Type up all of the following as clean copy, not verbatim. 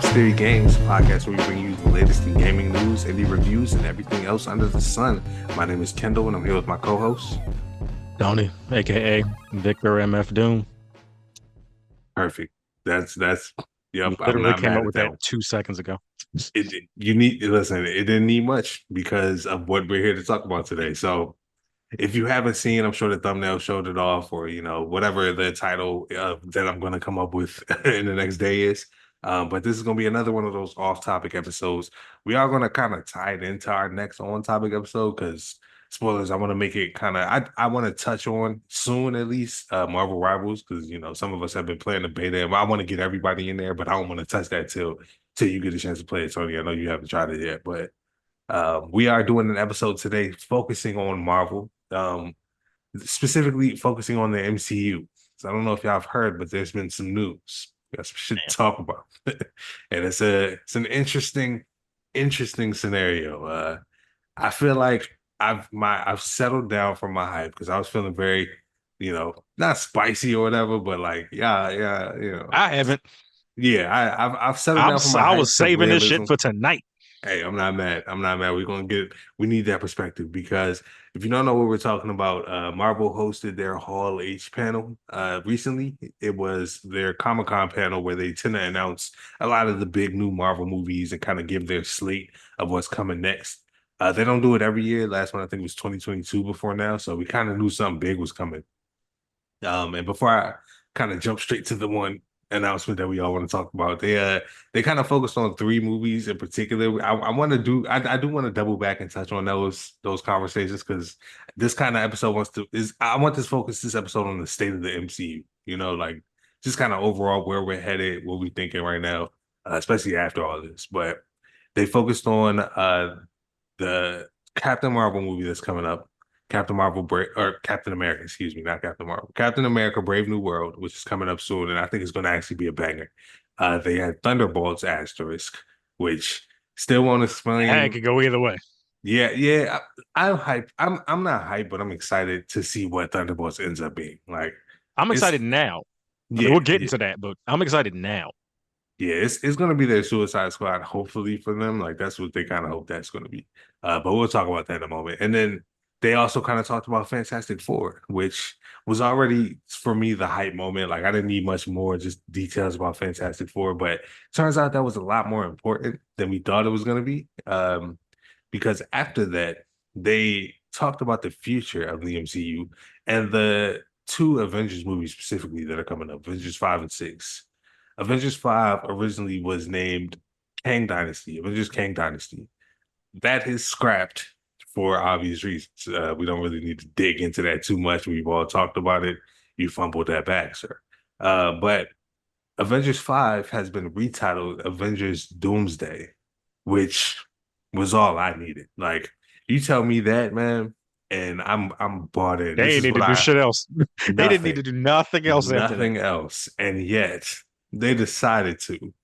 Eclipse Theory Games, podcast where we bring you the latest in gaming news, indie reviews, and everything else under the sun. My name is Kendall, and I'm here with my co-host, Tony, aka Victor MF Doom. Perfect. That's yep. I'm Literally not came mad up at with that. that 2 seconds ago. You need listen. It didn't need much because of what we're here to talk about today. So, if you haven't seen, I'm sure the thumbnail showed it off, or whatever the title that I'm going to come up with in the next day is. But this is going to be another one of those off-topic episodes. We are going to kind of tie it into our next on-topic episode because spoilers. I want to make it kind of. I want to touch on soon at least Marvel Rivals because some of us have been playing the beta, and I want to get everybody in there, but I don't want to touch that till you get a chance to play it, Tony. I know you haven't tried it yet, but we are doing an episode today focusing on Marvel, specifically focusing on the MCU. So I don't know if y'all have heard, but there's been some news. We got some shit to talk about, and it's an interesting scenario. I feel like I've settled down from my hype because I was feeling very, not spicy or whatever, but like yeah, I haven't. yeah, I've settled down from my I hype was to saving this realism. shit for tonight. Hey, I'm not mad. I'm not mad. We need that perspective because if you don't know what we're talking about, Marvel hosted their Hall H panel recently. It was their Comic-Con panel where they tend to announce a lot of the big new Marvel movies and kind of give their slate of what's coming next. They don't do it every year. Last one I think was 2022 before now, so we kind of knew something big was coming. And before I kind of jump straight to the one announcement that we all want to talk about, they kind of focused on three movies in particular. I do want to double back and touch on those conversations because this kind of episode I want this episode on the state of the MCU. Like just kind of overall where we're headed, what we're thinking right now, especially after all this. But they focused on the Captain Marvel movie that's coming up. Captain America, excuse me, not Captain Marvel. Captain America: Brave New World, which is coming up soon, and I think it's going to actually be a banger. They had Thunderbolts asterisk, which still won't explain. It could go either way. Yeah. I'm hyped. I'm not hyped, but I'm excited to see what Thunderbolts ends up being. Like, I'm excited now. We'll get into that, but I'm excited now. Yeah, it's going to be their Suicide Squad, hopefully for them. Like that's what they kind of hope that's going to be. But we'll talk about that in a moment. And then they also kind of talked about Fantastic Four, which was already for me the hype moment. Like I didn't need much more, just details about Fantastic Four. But turns out that was a lot more important than we thought it was going to be. Because after that, they talked about the future of the MCU and the two Avengers movies specifically that are coming up, Avengers 5 and 6. Avengers 5 originally was named Avengers Kang Dynasty. That is scrapped for obvious reasons. We don't really need to dig into that too much. We've all talked about it. You fumbled that back, sir. But Avengers 5 has been retitled Avengers Doomsday, which was all I needed. Like, you tell me that, man, and I'm bought in. They didn't need to do shit else. They didn't need to do nothing else. Nothing else. And yet they decided to.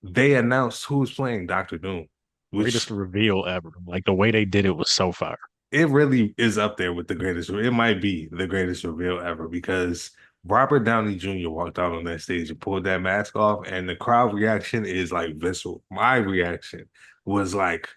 They announced who's playing Doctor Doom. Greatest reveal ever. Like the way they did it was so fire. It really is up there with the greatest. It might be the greatest reveal ever because Robert Downey Jr. walked out on that stage and pulled that mask off, and the crowd reaction is like visceral. My reaction was like,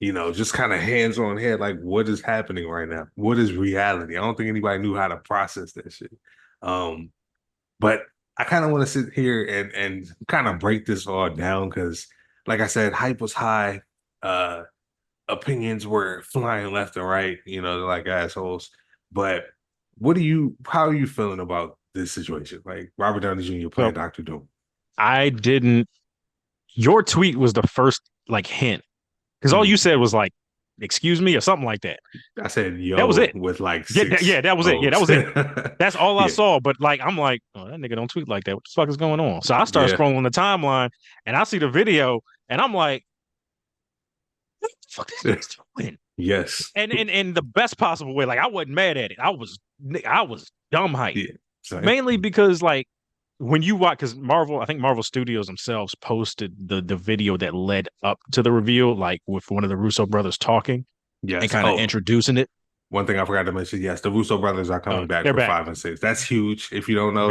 just kind of hands on head, like what is happening right now? What is reality? I don't think anybody knew how to process that shit. But I kind of want to sit here and kind of break this all down because, like I said, hype was high. Opinions were flying left and right, like assholes. But how are you feeling about this situation? Like Robert Downey Jr. playing Dr. Doom. I didn't. Your tweet was the first hint because all you said was like, "Excuse me" or something like that. I said, "Yo," that was it. With like yeah, that was it. Yeah, that was it. That's all I saw. But I'm like, oh, that nigga don't tweet like that. What the fuck is going on? So I start scrolling the timeline and I see the video and I'm like, what the fuck is this doing? Yes. And in the best possible way. Like I wasn't mad at it. I was dumb hyped. Yeah, mainly because when you watch, because I think Marvel Studios themselves posted the video that led up to the reveal, like with one of the Russo brothers talking, and kind of introducing it. One thing I forgot to mention, yes, the Russo brothers are coming back for 5 and 6. That's huge. If you don't know,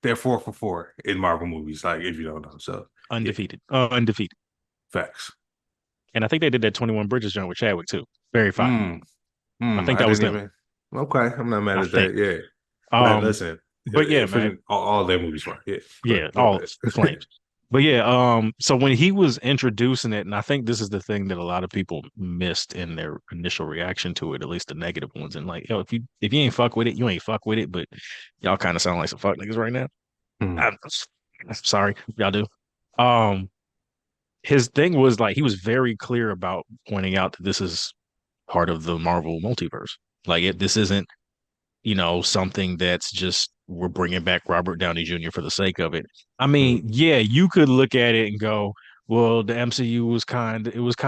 they're 4 for 4 in Marvel movies. Like if you don't know, so Yeah, undefeated. facts. And I think they did that 21 Bridges joint with Chadwick too. Very fire. Mm, I think I that was didn't them. even. Okay, I'm not mad I at think. that. Yeah, but Um, listen, but yeah, man. all their movies were. Yeah, Yeah, go all ahead. flames. But yeah, so when he was introducing it, and I think this is the thing that a lot of people missed in their initial reaction to it, at least the negative ones, and like, yo, if you ain't fuck with it, you ain't fuck with it. But y'all kind of sound like some fuck niggas right now. Mm, I'm sorry, y'all do. Um, his thing was like he was very clear about pointing out that this is part of the Marvel multiverse. Like this isn't something that's just we're bringing back Robert Downey Jr. for the sake of it. I mean, mm, yeah, you could look at it and go, well, the MCU was kind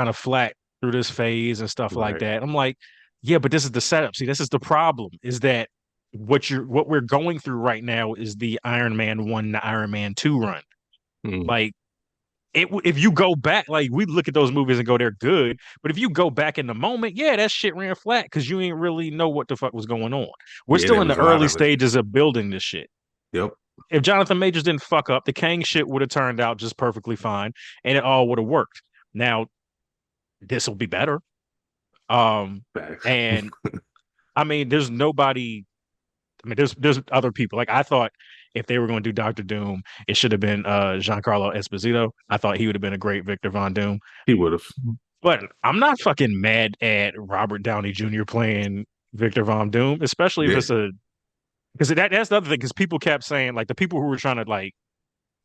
of flat through this phase and stuff like right. that. I'm like, yeah, but this is the setup. See, this is the problem is that what we're going through right now is the Iron Man 1 to Iron Man 2 run. Mm, Like if you go back, like we look at those movies and go, they're good. But if you go back in the moment, yeah, that shit ran flat because you ain't really know what the fuck was going on. We're yeah, still there in was the a lot early of it. stages of building this shit. Yep. If Jonathan Majors didn't fuck up, the Kang shit would have turned out just perfectly fine and it all would have worked. Now, this will be better. Facts. And I mean, there's nobody. I mean, there's other people. Like I thought if they were going to do Doctor Doom, it should have been Giancarlo Esposito. I thought he would have been a great Victor Von Doom. He would have. But I'm not fucking mad at Robert Downey Jr. playing Victor Von Doom, especially if Yeah. it's because that's the other thing. Because people kept saying like the people who were trying to like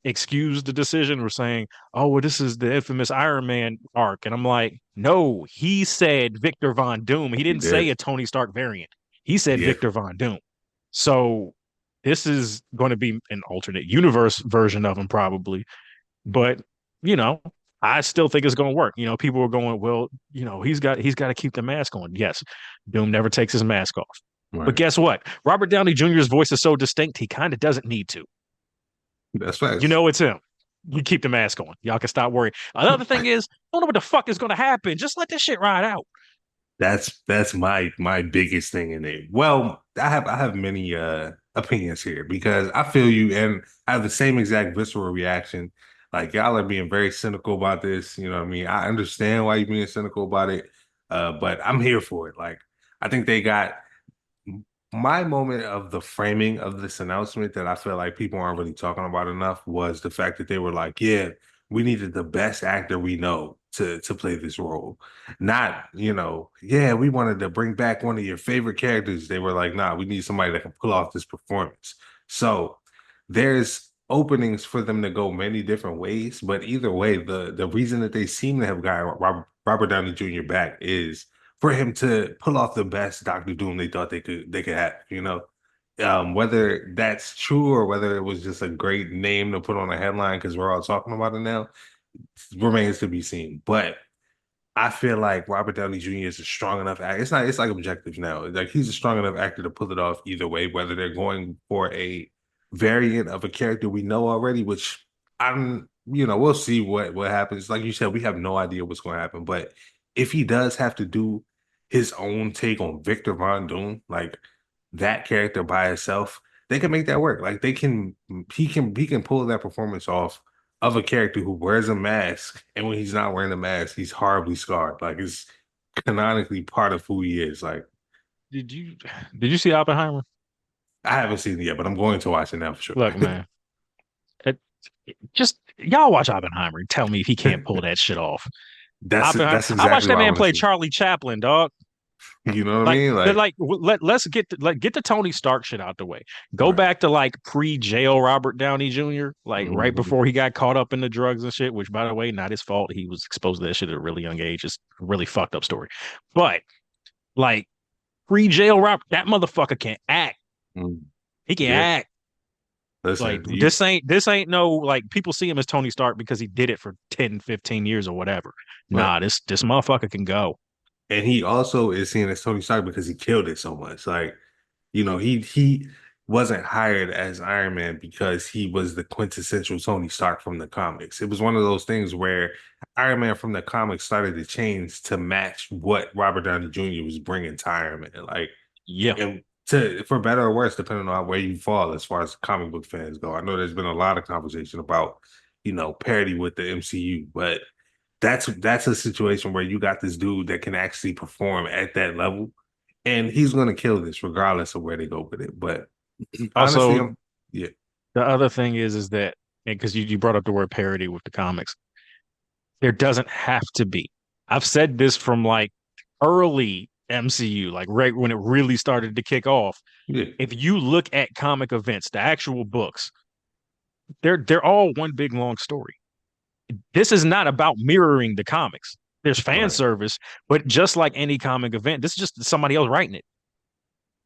excuse the decision were saying, "Oh, well, this is the infamous Iron Man arc," and I'm like, "No, he said Victor Von Doom. He He didn't say did. a Tony Stark variant. He said Yeah. Victor Von Doom." So this is going to be an alternate universe version of him, probably. But you know, I still think it's going to work. People are going, well, he's got to keep the mask on. Yes, Doom never takes his mask off. But Right. guess what? Robert Downey Jr.'s voice is so distinct, he kind of doesn't need to. That's facts. It's him. You keep the mask on. Y'all can stop worrying. Another thing is, I don't know what the fuck is going to happen. Just let this shit ride out. That's my biggest thing in it. Well, I have many opinions here because I feel you and I have the same exact visceral reaction. Like y'all are being very cynical about this. You know what I mean? I understand why you're being cynical about it. But I'm here for it. Like I think they got my moment of the framing of this announcement that I feel like people aren't really talking about enough was the fact that they were like, yeah, we needed the best actor we know to play this role. Not, yeah, we wanted to bring back one of your favorite characters. They were like, nah, we need somebody that can pull off this performance. So there's openings for them to go many different ways, but either way, the reason that they seem to have got Robert Downey Jr. back is for him to pull off the best Doctor Doom they thought they could have. Whether that's true or whether it was just a great name to put on a headline because we're all talking about it now remains to be seen. But I feel like Robert Downey Jr. is a strong enough actor. It's like objective now. Like he's a strong enough actor to pull it off either way, whether they're going for a variant of a character we know already, which we'll see what happens. Like you said, we have no idea what's going to happen. But if he does have to do his own take on Victor Von Doom, like that character by itself, they can make that work. Like he can pull that performance off of a character who wears a mask, and when he's not wearing a mask, he's horribly scarred. Like it's canonically part of who he is. Like Did you did you see Oppenheimer? I haven't seen it yet, but I'm going to watch it now for sure. Look, man, it, just y'all watch Oppenheimer and tell me if he can't pull that shit off. That's Oppenheimer. that's I watched exactly that what I man want to play see. Charlie Chaplin, dog. You know what I Like, mean? they're Like, like let's get the Tony Stark shit out the way. Go right. back to like pre-jail Robert Downey Jr., like right Mhm. before he got caught up in the drugs and shit, which by the way, not his fault. He was exposed to that shit at a really young age. It's a really fucked up story. But like pre-jail Robert, that motherfucker can act. Mm. He can Yeah. act. Like Listen, this ain't no like people see him as Tony Stark because he did it for 10, 15 years or whatever. right. Nah, this motherfucker can go. And he also is seen as Tony Stark because he killed it so much. Like, he wasn't hired as Iron Man because he was the quintessential Tony Stark from the comics. It was one of those things where Iron Man from the comics started to change to match what Robert Downey Jr. was bringing to Iron Man. Like, Yeah. and for better or worse, depending on where you fall as far as comic book fans go. I know there's been a lot of conversation about, parity with the MCU. But that's a situation where you got this dude that can actually perform at that level, and he's gonna kill this regardless of where they go with it. But honestly, Also, yeah, the other thing is that because you brought up the word parody with the comics, there doesn't have to be. I've said this from like early MCU, like right when it really started to kick off. yeah, If you look at comic events, the actual books, they're all one big long story. This is not about mirroring the comics. There's fan right, service, but just like any comic event, this is just somebody else writing it.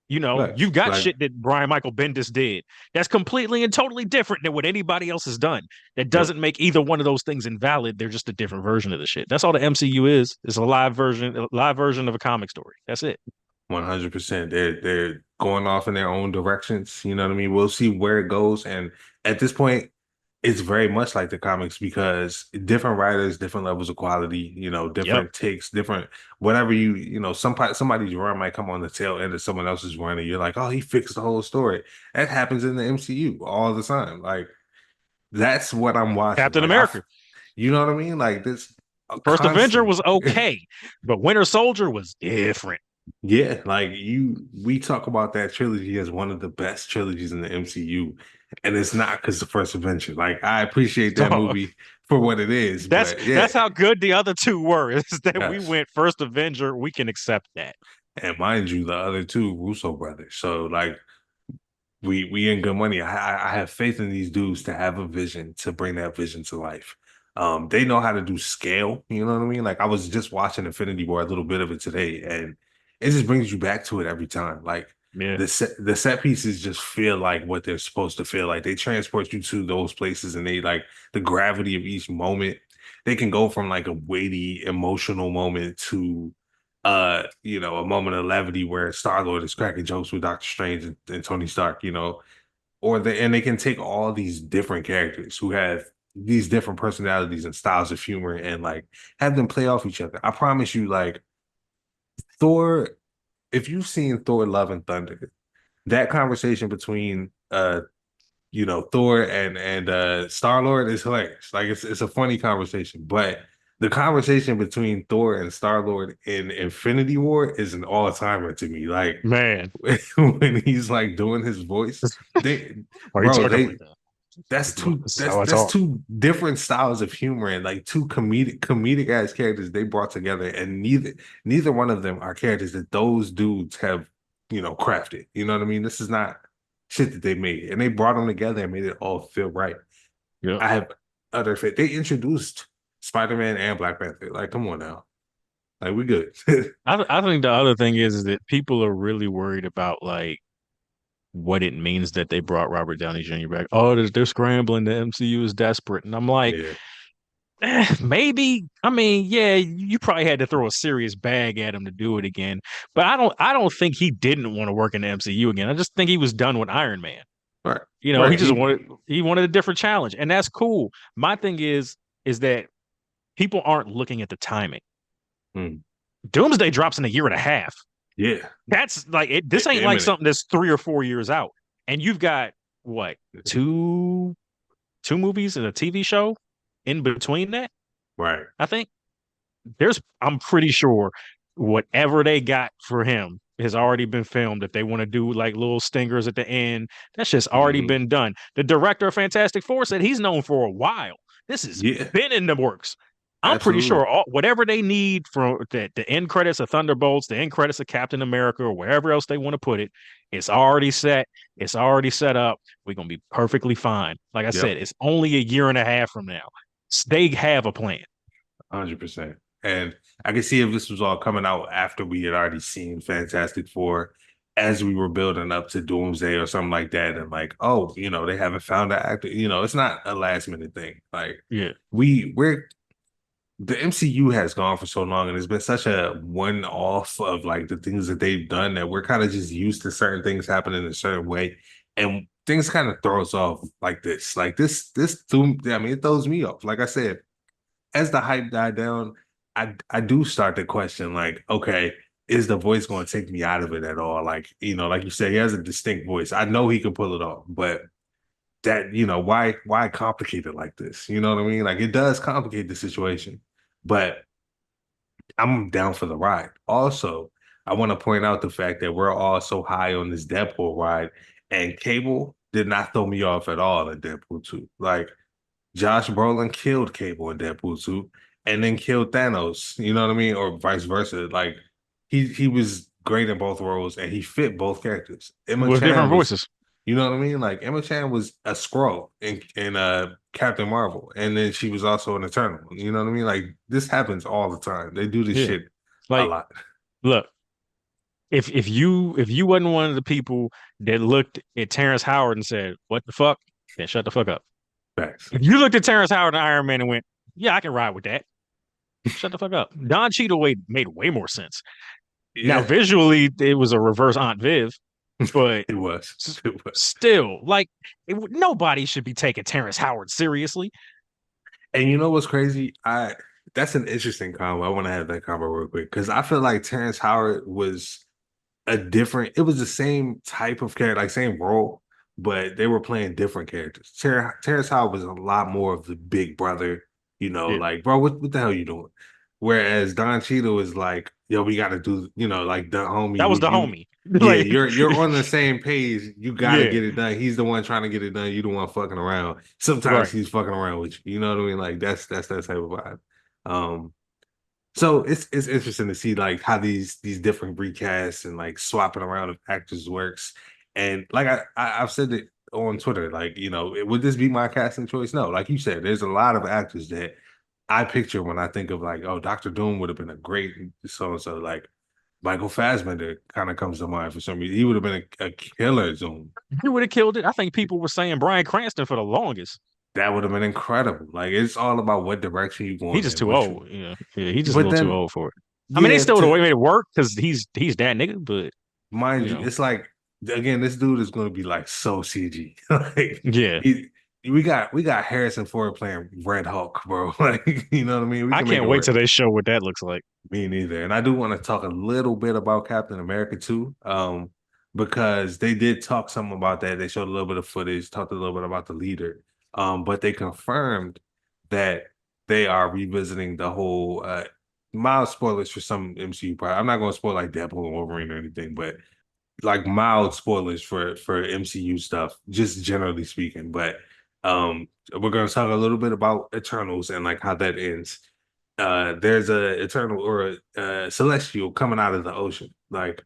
You've got like shit that Brian Michael Bendis did that's completely and totally different than what anybody else has done. That yep. doesn't make either one of those things invalid. They're just a different version of the shit. That's all the MCU is. It's a live version of a comic story. That's it. 100%. They're going off in their own directions. You know what I mean? We'll see where it goes. And at this point, it's very much like the comics because different writers, different levels of quality, Yep. different takes, different whatever somebody's run might come on the tail end of someone else's run, and you're like, oh, he fixed the whole story. That happens in the MCU all the time. Like that's what I'm watching. Captain Like America. you know what I mean? Like this First Avenger constantly. was okay, but Winter Soldier was different. Yeah, like we talk about that trilogy as one of the best trilogies in the MCU, and it's not because the first Avenger. Like I appreciate that So movie for what it is, that's but yeah, that's how good the other two were. Is that we yes. went first Avenger, we can accept that. And mind you, the other two Russo brothers. So like we in good money. I have faith in these dudes to have a vision to bring that vision to life. They know how to do scale. You know what I mean? Like I was just watching Infinity War, a little bit of it today, and it just brings you back to it every time. Like Yeah. the set pieces just feel like what they're supposed to feel like. They transport you to those places, and they like the gravity of each moment. They can go from like a weighty, emotional moment to a moment of levity where Star-Lord is cracking jokes with Doctor Strange and Tony Stark, and they can take all these different characters who have these different personalities and styles of humor and like have them play off each other. I promise you, like Thor, if you've seen Thor Love and Thunder, that conversation between Thor and Star Lord is hilarious. Like it's a funny conversation, but the conversation between Thor and Star Lord in Infinity War is an all timer to me. Like Man, when he's like doing his voice, they, are you bro, talking they like that? that's two This is that's how I that's talk. two different styles of humor and like two comedic ass characters they brought together, and neither one of them are characters that those dudes have crafted. You know what I mean? This is not shit that they made, and they brought them together and made it all feel right. Yeah. I have other faith. They introduced Spider-Man and Black Panther. Like, come on now, like we good. I think the other thing is that people are really worried about like what it means that they brought Robert Downey Jr. back. Oh, they're scrambling. The MCU is desperate, and I'm like, Yeah, maybe. I mean, yeah, you probably had to throw a serious bag at him to do it again. But I don't think he didn't want to work in the MCU again. I just think he was done with Iron Man. right, He right. just wanted a different challenge, and that's cool. My thing is that people aren't looking at the timing. Mm, Doomsday drops in a year and a half. yeah, That's like it. This ain't like imminent. something that's 3 or 4 years out, and you've got what two movies and a TV show in between that. Right. I think I'm pretty sure whatever they got for him has already been filmed. If they want to do like little stingers at the end, that's just already Hmm. been done. The director of Fantastic Four said he's known for a while. This has Yeah, been in the works. I'm pretty absolutely. sure whatever they need from the end credits of Thunderbolts, the end credits of Captain America, or wherever else they want to put it, it's already set. It's already set up. We're gonna be perfectly fine. Like I Yep. said, it's only a year and a half from now. They have a plan. 100%. And I can see if this was all coming out after we had already seen Fantastic Four as we were building up to Doomsday or something like that. And like, oh, they haven't found an actor. It's not a last minute thing. Like Yeah. we're the MCU has gone for so long and it's been such a one off of like the things that they've done that we're kind of just used to certain things happening a certain way. And things kind of throw us off like this. Like this Doom, I mean, it throws me off. Like I said, as the hype died down, I do start to question like, okay, is the voice going to take me out of it at all? Like, like you said, he has a distinct voice. I know he can pull it off, but that, why complicate it like this? You know what I mean? Like it does complicate the situation, but I'm down for the ride. Also, I want to point out the fact that we're all so high on this Deadpool ride, and Cable did not throw me off at all in Deadpool 2. Like Josh Brolin killed Cable in Deadpool 2 and then killed Thanos, you know what I mean? Or vice versa. Like he was great in both roles and he fit both characters. Emma with Chan different was, voices. you know what I mean? Like Emma Chan was a Skrull in Captain Marvel, and then she was also an Eternal. You know what I mean? Like this happens all the time. They do this Yeah. shit a Like, lot. look, if you wasn't one of the people that looked at Terrence Howard and said, "What the fuck?" then shut the fuck up. Facts. If you looked at Terrence Howard and Iron Man and went, "Yeah, I can ride with that," shut the fuck up. Don Cheadle made way more sense. Now, Yeah, visually, it was a reverse Aunt Viv, but it was. It was. still, like, nobody should be taking Terrence Howard seriously. And you know what's crazy? I That's an interesting combo. I want to have that combo real quick because I feel like Terrence Howard was it was the same type of character, like same role, but they were playing different characters. Terrence Howard was a lot more of the big brother, Yeah, like, bro, what the hell you doing? Whereas Don Cheadle is like, yo, we gotta do, like the homie that was who the you homie. yeah, Like, you're on the same page. You gotta yeah, get it done. He's the one trying to get it done. You the one fucking around. Sometimes right. he's fucking around with you. You know what I mean? Like that's that type of vibe. Um, so it's interesting to see like how these different recasts and like swapping around of actors works. And like I've said it on Twitter, like, would this be my casting choice? No, like you said, there's a lot of actors that I picture when I think of like, oh, Doctor Doom would have been a great so and so. Like Michael Fassbender kind of comes to mind for some reason. He would have been a killer Doom. He would have killed it. I think people were saying Bryan Cranston for the longest. That would have been incredible. Like it's all about what direction you He's going just in, too what you old. Yeah, yeah, he's just a but little too then old for it. I mean, they yeah, still would have to made it work because he's that nigga. But mind you you, know, it's like again, this dude is going to be like so CG. Like yeah, he, we got Harrison Ford playing Red Hulk, bro. Like you know what I mean? We I can make it can't wait till work. they show what that looks like. Me neither. And I do want to talk a little bit about Captain America too, because they did talk something about that. They showed a little bit of footage, talked a little bit about the leader, but they confirmed that they are revisiting the whole. Mild spoilers for some MCU part. I'm not going to spoil like Deadpool and Wolverine or anything, but like mild spoilers for MCU stuff, just generally speaking. But we're gonna talk a little bit about Eternals and like how that ends. There's a Eternal or a Celestial coming out of the ocean. Like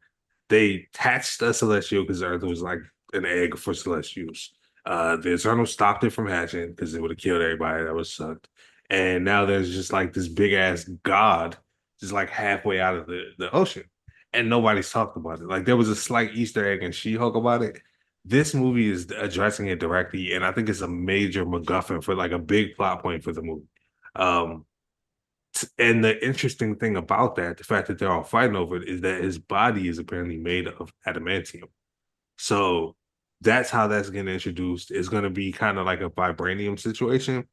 they hatched a Celestial because Earth was like an egg for Celestials. The Eternal stopped it from hatching because it would have killed everybody. That was sucked. And now there's just like this big ass god just like halfway out of the ocean and nobody's talked about it. Like there was a slight Easter egg in She-Hulk about it. This movie is addressing it directly, and I think it's a major MacGuffin for like a big plot point for the movie. Um, and the interesting thing about that, the fact that they're all fighting over it, is that his body is apparently made of adamantium. So that's how that's getting introduced. It's going to be kind of like a vibranium situation.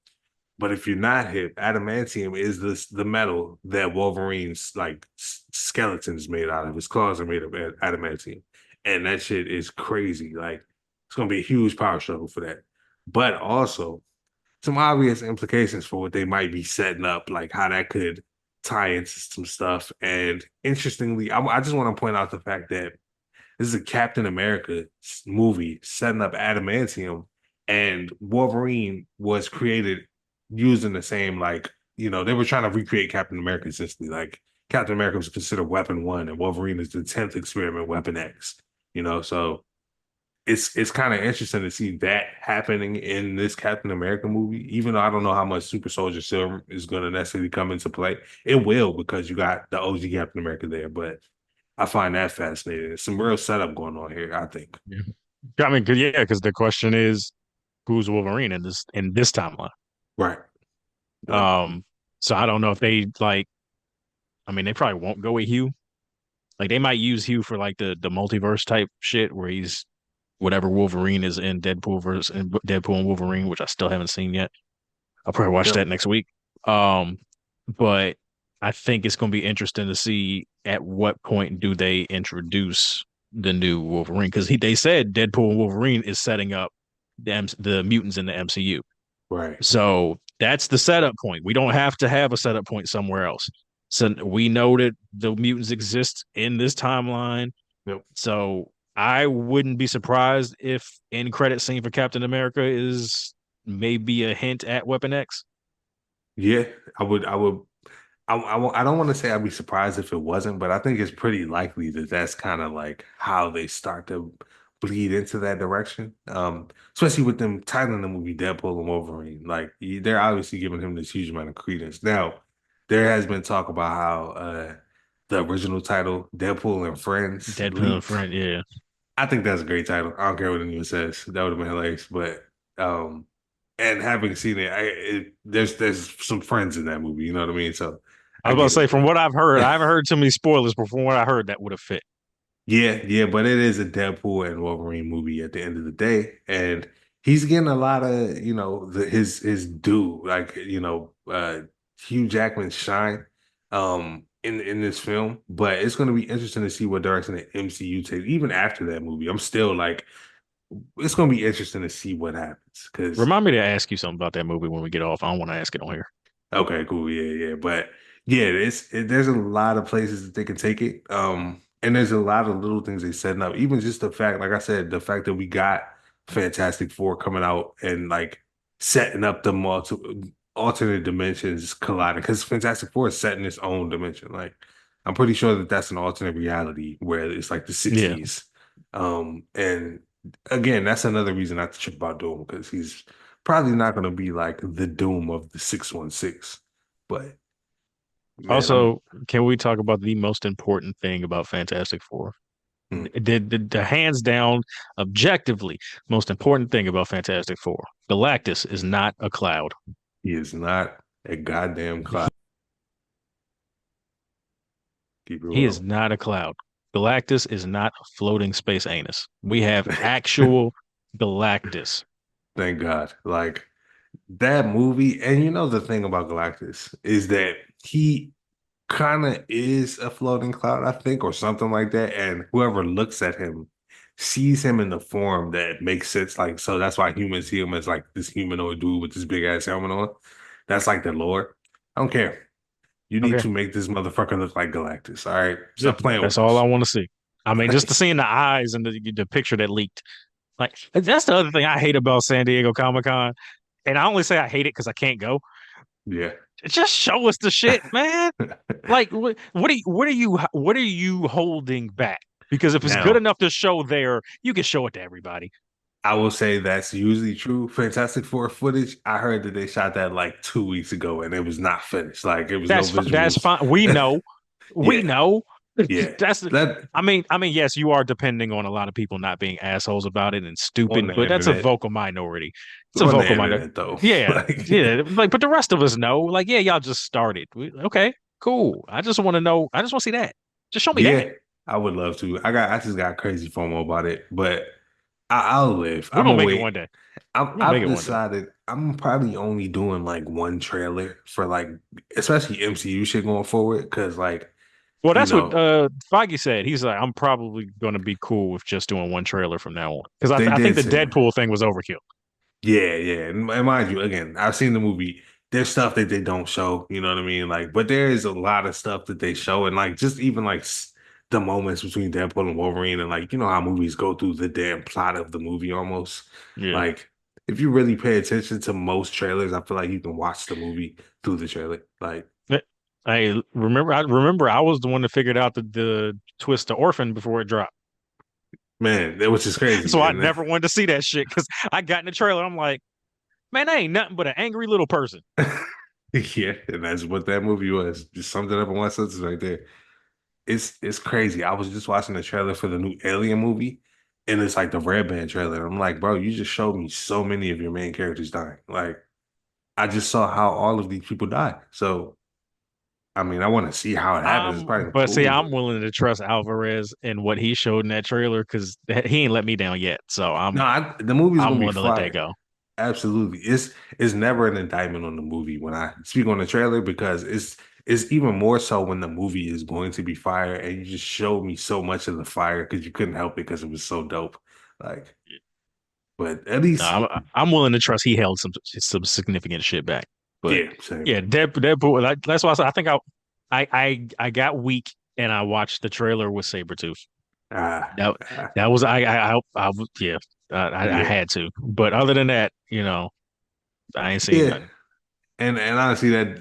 But if you're not hip, adamantium is the metal that Wolverine's like skeleton's made out of. His claws are made of adamantium, and that shit is crazy. Like it's gonna be a huge power struggle for that. But also some obvious implications for what they might be setting up, like how that could tie into some stuff. And interestingly, I just want to point out the fact that this is a Captain America movie setting up adamantium, and Wolverine was created using the same they were trying to recreate Captain America essentially. Like Captain America was considered Weapon One, and Wolverine is the 10th experiment, Weapon X. So it's kind of interesting to see that happening in this Captain America movie. Even though I don't know how much Super Soldier Serum is going to necessarily come into play, it will because you got the OG Captain America there, but. I find that fascinating. There's some real setup going on here, I think. Yeah. I mean, because the question is, who's Wolverine in this timeline? Right. Right. So I don't know if they like. I mean, they probably won't go with Hugh. Like they might use Hugh for like the multiverse type shit where he's whatever Wolverine is in Deadpool versus in Deadpool and Wolverine, which I still haven't seen yet. I'll probably watch Yep. that next week. But I think it's going to be interesting to see at what point do they introduce the new Wolverine because they said Deadpool and Wolverine is setting up the mutants in the MCU. Right. So that's the setup point. We don't have to have a setup point somewhere else. So we know that the mutants exist in this timeline. Yep. So I wouldn't be surprised if end credit scene for Captain America is maybe a hint at Weapon X. Yeah, I would. I would. I don't want to say I'd be surprised if it wasn't, but I think it's pretty likely that that's kind of like how they start to bleed into that direction. Especially with them titling the movie Deadpool and Wolverine. Like they're obviously giving him this huge amount of credence. Now, there has been talk about how the original title, Deadpool and Friends, Deadpool and leaked. Friend, yeah. I think that's a great title. I don't care what anyone says. That would have been hilarious. But and having seen there's some friends in that movie. You know what I mean? So I I was about to get say, from what I've heard, it. I haven't heard too many spoilers, but from what I heard, that would have fit. Yeah, yeah, but it is a Deadpool and Wolverine movie at the end of the day, and he's getting a lot of his due, like Hugh Jackman's shine, in this film. But it's going to be interesting to see what direction the MCU takes. Even after that movie, I'm still like, it's going to be interesting to see what happens. Because Remind me to ask you something about that movie when we get off. I don't want to ask it on here. okay, cool, yeah, yeah, but yeah, there's a lot of places that they can take it. And there's a lot of little things they setting up. Even just the fact, like I said, the fact that we got Fantastic Four coming out and like setting up the alternate dimensions colliding because Fantastic Four is set in its own dimension. Like I'm pretty sure that that's an alternate reality where it's like the Yeah. 60s. And again, that's another reason not to trip about Doom because he's probably not going to be like the Doom of the 616. But man, Also, can we talk about the most important thing about Fantastic Four? hmm, The hands down, objectively, most important thing about Fantastic Four. Galactus is not a cloud. he is not a goddamn cloud. Keep it He is real. not a cloud. Galactus is not a floating space anus. We have actual Galactus. Thank God. Like that movie, and you know the thing about Galactus is that he kind of is a floating cloud, I think, or something like that. And whoever looks at him sees him in the form that makes sense. Like, so that's why humans see him as like this humanoid dude with this big ass helmet on. That's like the lore. I don't care. You need Okay. to make this motherfucker look like Galactus. All right. Yeah, Stop playing that's with all I us. want to see. I mean, just to seeing the eyes and the picture that leaked. Like that's the other thing I hate about San Diego Comic Con. And I only say I hate it because I can't go. Yeah. Just show us the shit, man. Like what are you holding back? Because if it's good Now, enough to show there, you can show it to everybody. I will say that's usually true. Fantastic Four footage, I heard that they shot that like 2 weeks ago and it was not finished. Like it was no That's visuals. fine. We know. We Yeah, know. yeah. That's That I mean, yes, you are depending on a lot of people not being assholes about it and on the stupid, but that's a internet. vocal minority. It's a On the vocal minority. internet though. Yeah, Like yeah. Like, but the rest of us know. Like, yeah, y'all just started. Okay, cool. I just want to know. I just want to see that. Just show me yeah, that. I would love to. I just got crazy FOMO about it, but I'll live. We're I'm gonna gonna make it wait. one day. We're gonna make I've it one day. decided I'm probably only doing like one trailer for like especially MCU shit going forward because like Well, you that's what know Feige said. He's like, I'm probably going to be cool with just doing one trailer from now on because they I think did the say Deadpool thing was overkill. yeah, yeah. And mind you, again, I've seen the movie. There's stuff that they don't show, you know what I mean? Like, but there is a lot of stuff that they show, and like just even like the moments between Deadpool and Wolverine, and like you know how movies go through the damn plot of the movie almost. Yeah. Like, if you really pay attention to most trailers, I feel like you can watch the movie through the trailer. Like, I remember I was the one that figured out the twist to Orphan before it dropped. man, that was just crazy. So I And never wanted to see that shit because I got in the trailer. I'm like, man, I ain't nothing but an angry little person. yeah, and that's what that movie was. Just summed it up in one sentence right there. It's crazy. I was just watching the trailer for the new Alien movie, and it's like the Red Band trailer. I'm like, bro, you just showed me so many of your main characters dying. Like, I just saw how all of these people died. So, I mean, I want to see how it happens. It's probably But see, cool, I'm but willing to trust Alvarez and what he showed in that trailer because he ain't let me down yet. So no, the movie's I'm gonna be willing to let that fire. go. Absolutely. It's never an indictment on the movie when I speak on the trailer because it's even more so when the movie is going to be fire and you just showed me so much of the fire because you couldn't help it because it was so dope. Like, but at least I'm willing to trust he held some significant shit back. But yeah, same. yeah, Deadpool. That's why I said I think I got weak and I watched the trailer with Sabretooth. Ah, That ah, that was I was yeah. I yeah, had to, but other than that, I ain't seen yeah. nothing. And honestly, that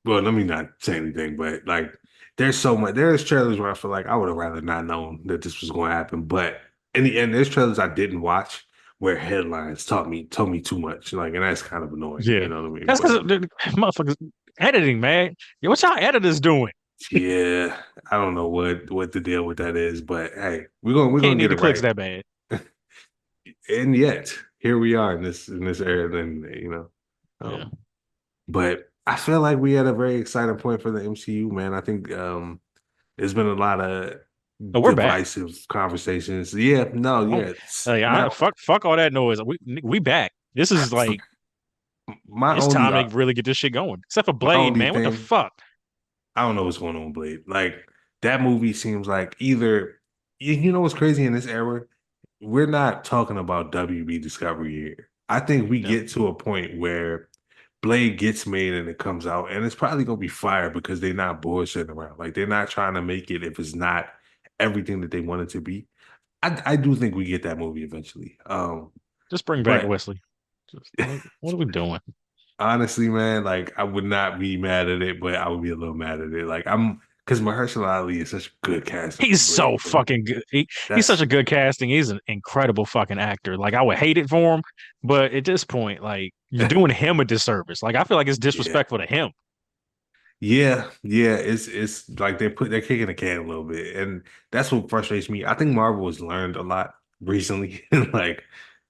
well, let me not say anything, but like, there's trailers where I feel like I would have rather not known that this was going to happen. But in the end, there's trailers I didn't watch where headlines told me too much, like, and that's kind of annoying. Yeah, You know what I mean? that's But because motherfuckers editing, man. Yeah, what y'all editors doing? yeah, I don't know what the deal with that is, but hey, we're gonna Can't need get the it clicks right. that bad. And yet, here we are in this era. Then Yeah. um, but I feel like we had a very exciting point for the MCU, man. I think there's been a lot of So we're back. divisive conversations. Yeah, no, Oh, yeah. like, fuck all that noise. We back. This is like My it's only time to really get this shit going. Except for my Blade, only man. What the thing, fuck? I don't know what's going on with Blade. Like, that movie seems like either you know what's crazy in this era? We're not talking about WB Discovery here. I think we Yeah. get to a point where Blade gets made and it comes out, and it's probably gonna be fire because they're not bullshitting around. Like, they're not trying to make it if it's not everything that they want it to be. I do think we get that movie eventually. Just bring back But Wesley. Just like, what are we doing? honestly, man, like, I would not be mad at it, but I would be a little mad at it. Like, I'm because Mahershala Ali is such a good casting for He's so Blade, bro. fucking good. He's such That's a good casting. He's an incredible fucking actor. Like I would hate it for him, but at this point, like you're doing him a disservice. Like I feel like it's yeah. disrespectful to him. Yeah. It's like they're kicking the can a little bit, and that's what frustrates me. I think Marvel has learned a lot recently, like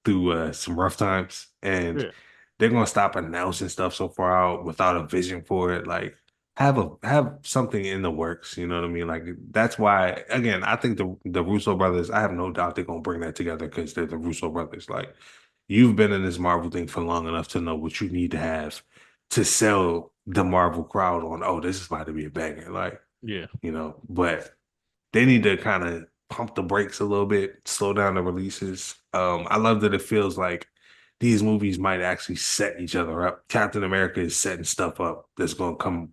through some rough times, and Yeah. they're gonna stop announcing stuff so far out without a vision for it. Like, have something in the works. You know what I mean? Like, that's why again, I think the Russo brothers. I have no doubt they're gonna bring that together because they're the Russo brothers. Like, you've been in this Marvel thing for long enough to know what you need to have to sell the Marvel crowd on, oh, this is about to be a banger. Like, Yeah. but they need to kind of pump the brakes a little bit, slow down the releases. I love that it feels like these movies might actually set each other up. Captain America is setting stuff up that's going to come,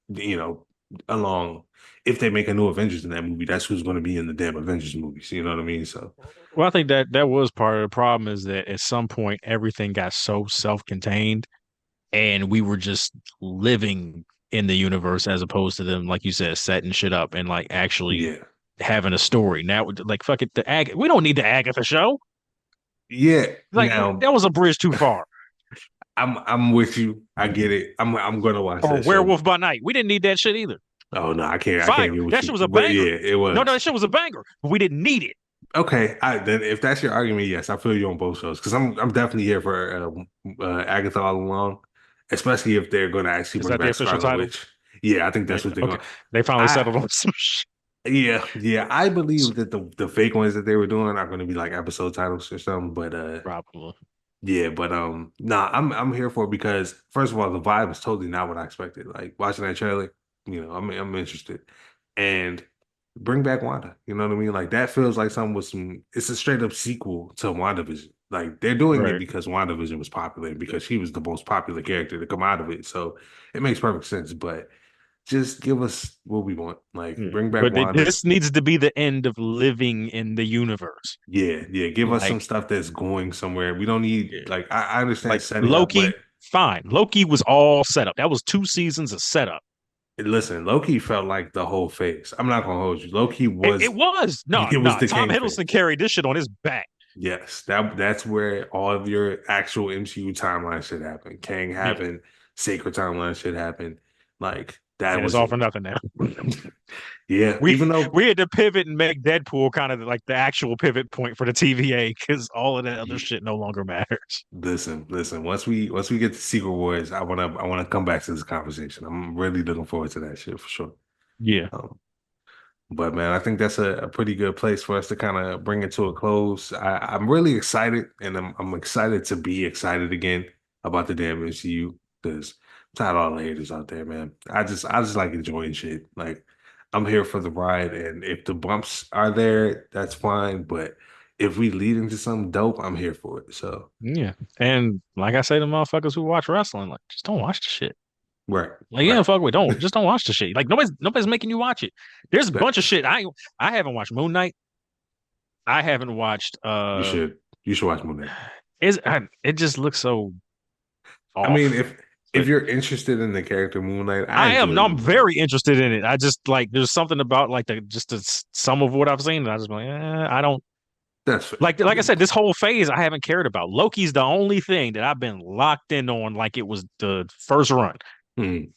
you know, along. If they make a new Avengers in that movie, that's who's going to be in the damn Avengers movies. You know what I mean? So, Well, I think that was part of the problem is that at some point everything got so self-contained and we were just living in the universe as opposed to them, like you said, setting shit up and like actually yeah. having a story. Now, like fuck it, we don't need the Agatha show. Yeah. Like Now, that was a bridge too far. I'm with you. I get it. I'm gonna watch Or that show. Werewolf by Night. We didn't need that shit either. Oh no, I Fire. can't get with That shit you. was a But banger. yeah, it No, was. that shit was a banger. But we didn't need it. Okay, then if that's your argument, yes, I feel you on both shows because I'm definitely here for Agatha all along, especially if they're going to actually Is bring that the back official Scarlet title? Witch. Yeah, I think that's what they're Okay. going. They finally I settled on some shit. yeah, I believe that the fake ones that they were doing are going to be like episode titles or something. But Probably. yeah, but nah, I'm here for it because first of all, the vibe is totally not what I expected. Like watching that trailer, I'm interested, and bring back Wanda. You know what I mean? Like that feels like something with some. It's a straight up sequel to WandaVision. Like they're doing it Right. because WandaVision was popular and because she was the most popular character to come out of it. So it makes perfect sense. But just give us what we want. Like Yeah. bring back But Wanda. this needs to be the end of living in the universe. Yeah. Give us some Like, stuff that's going somewhere. We don't need yeah. like I understand Like setting up, but Loki, fine. Loki was all set up. That was 2 seasons of setup. listen, Loki felt like the whole phase. I'm not gonna hold you. Loki It was was. No, it was no. the Tom Kang Hiddleston phase. carried this shit on his back. Yes, that's where all of your actual MCU timeline should happen. Kang Yeah. happened, Sacred timeline should happen. Like that And it's was all for it. nothing now. Yeah, we even though we had to pivot and make Deadpool kind of like the actual pivot point for the TVA because all of that other shit no longer matters. listen. Once we get to Secret Wars, I wanna come back to this conversation. I'm really looking forward to that shit for sure. Yeah. Um, But man, I think that's a pretty good place for us to kind of bring it to a close. I'm really excited, and I'm excited to be excited again about the damn MCU because I'm tired of all the haters out there, man. I just like enjoying shit. Like I'm here for the ride, and if the bumps are there, that's fine. But if we lead into something dope, I'm here for it. So Yeah. And like I say to motherfuckers who watch wrestling, like just don't watch the shit. right, Like, yeah, fuck with don't watch the shit. Like nobody's making you watch it. There's a bunch of shit. I haven't watched Moon Knight. I haven't watched you should watch Moon Knight. It just looks so off. I mean, if you're interested in the character Moon Knight, I am. No, I'm very interested in it. I just like there's something about like some of what I've seen. And I just like I don't. That's fair. Like I said, this whole phase I haven't cared about. Loki's the only thing that I've been locked in on, like it was the first run.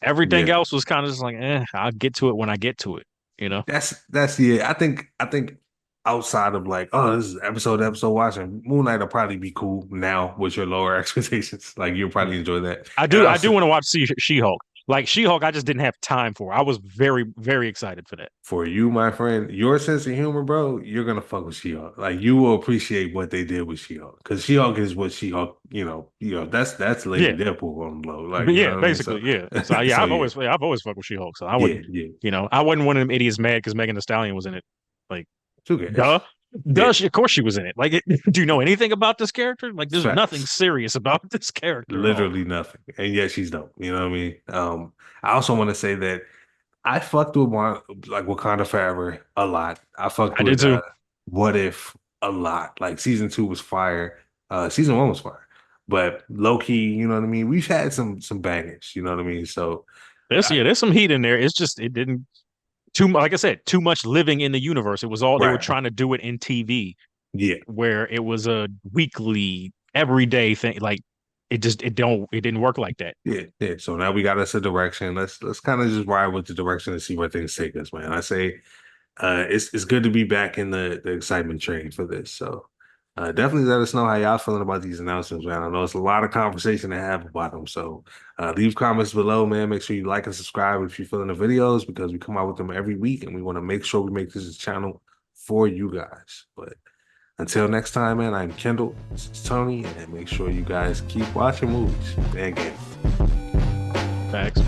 Everything else was kind of just like, I'll get to it when I get to it. You know. That's yeah. I think outside of like, oh, this is episode watching, Moon Knight will probably be cool now with your lower expectations. Like you'll probably enjoy that. I do want to watch She-Hulk. Like She-Hulk, I just didn't have time for. I was very, very excited for that. For you, my friend, your sense of humor, bro, you're gonna fuck with She-Hulk. Like you will appreciate what they did with She-Hulk because She-Hulk is what She-Hulk, that's Lady Deadpool on low. Like basically, yeah. So yeah, I've always fucked with She-Hulk. So I wouldn't, I wasn't one of them idiots mad because Megan Thee Stallion was in it. Like, duh. Of course she was in it. Like, do you know anything about this character? Like, there's nothing serious about this character. Literally nothing. And yet she's dope. You know what I mean? I also want to say that I fucked with Wakanda Forever a lot. I did too. What If a lot. Like season 2 was fire. Season 1 was fire. But low key, you know what I mean? We've had some bangers, you know what I mean? So there's some heat in there. It's just it didn't like I said, too much living in the universe. It was all they were trying to do it in TV. Yeah. Where it was a weekly, everyday thing. Like it didn't work like that. Yeah. So now we got us a direction. Let's kind of just ride with the direction and see where things take us, man. I say it's good to be back in the excitement train for this. So definitely let us know how y'all feeling about these announcements, man. I know it's a lot of conversation to have about them. So leave comments below, man. Make sure you like and subscribe if you're feeling the videos because we come out with them every week and we want to make sure we make this a channel for you guys. But until next time, man, I'm Kendall. This is Tony, and make sure you guys keep watching movies and games. Thanks.